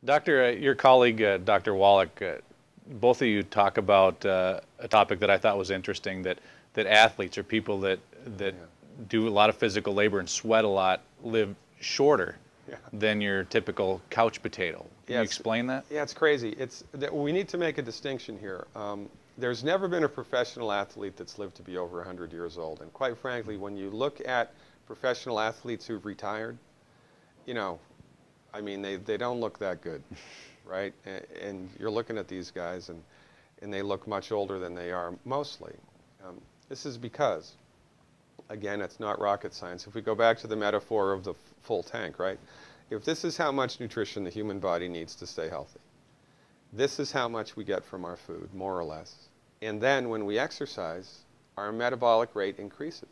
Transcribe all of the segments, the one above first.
Doctor, your colleague, Dr. Wallach, both of you talk about a topic that I thought was interesting, that athletes or people that Yeah. do a lot of physical labor and sweat a lot live shorter Yeah. than your typical couch potato. Can you Yes. explain that? Yeah, it's crazy. We need to make a distinction here. There's never been a professional athlete that's lived to be over 100 years old. And quite frankly, when you look at professional athletes who've retired, you know, I mean, they don't look that good, right? And you're looking at these guys, and they look much older than they are mostly. This is because, again, it's not rocket science. If we go back to the metaphor of the full tank, right? If this is how much nutrition the human body needs to stay healthy, this is how much we get from our food, more or less. And then when we exercise, our metabolic rate increases,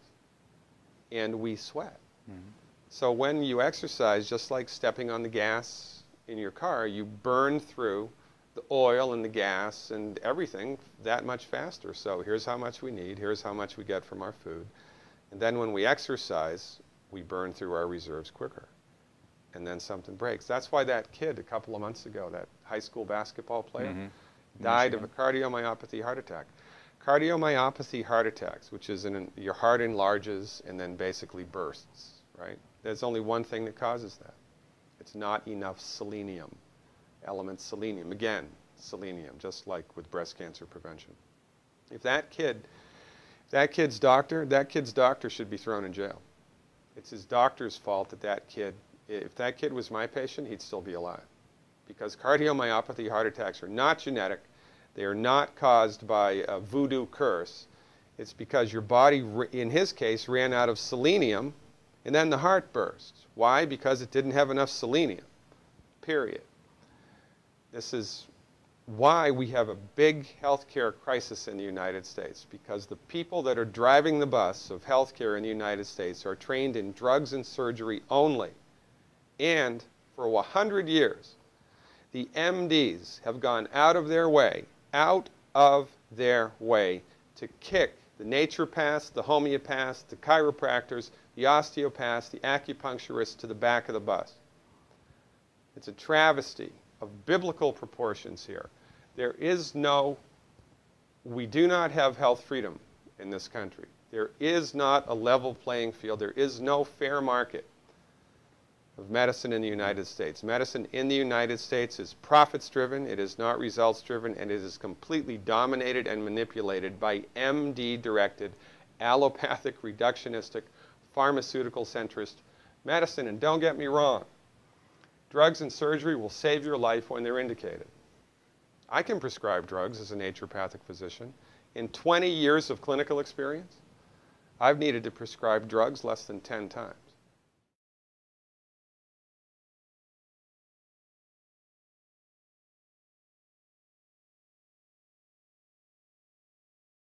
and we sweat. So when you exercise, just like stepping on the gas in your car, you burn through the oil and the gas and everything that much faster. So here's how much we need, here's how much we get from our food. And then when we exercise, we burn through our reserves quicker. And then something breaks. That's why that kid a couple of months ago, that high school basketball player, died of a cardiomyopathy heart attack. Cardiomyopathy heart attacks, which is your heart enlarges and then basically bursts, right? There's only one thing that causes that. It's not enough selenium, element selenium. Again, selenium, just like with breast cancer prevention. If that kid's doctor should be thrown in jail. It's his doctor's fault that kid, if that kid was my patient, he'd still be alive. Because cardiomyopathy heart attacks are not genetic. They are not caused by a voodoo curse. It's because your body, in his case, ran out of selenium, and then the heart burst. Why? Because it didn't have enough selenium, period. This is why we have a big healthcare crisis in the United States, because the people that are driving the bus of healthcare in the United States are trained in drugs and surgery only. And for 100 years, the MDs have gone out of their way to kick the naturopaths, the homeopaths, the chiropractors, the osteopaths, the acupuncturists to the back of the bus. It's a travesty of biblical proportions here. We do not have health freedom in this country. There is not a level playing field. There is no fair market of medicine in the United States. Medicine in the United States is profits-driven, it is not results-driven, and it is completely dominated and manipulated by MD-directed, allopathic, reductionistic, pharmaceutical-centrist medicine. And don't get me wrong, drugs and surgery will save your life when they're indicated. I can prescribe drugs as a naturopathic physician. In 20 years of clinical experience, I've needed to prescribe drugs less than 10 times.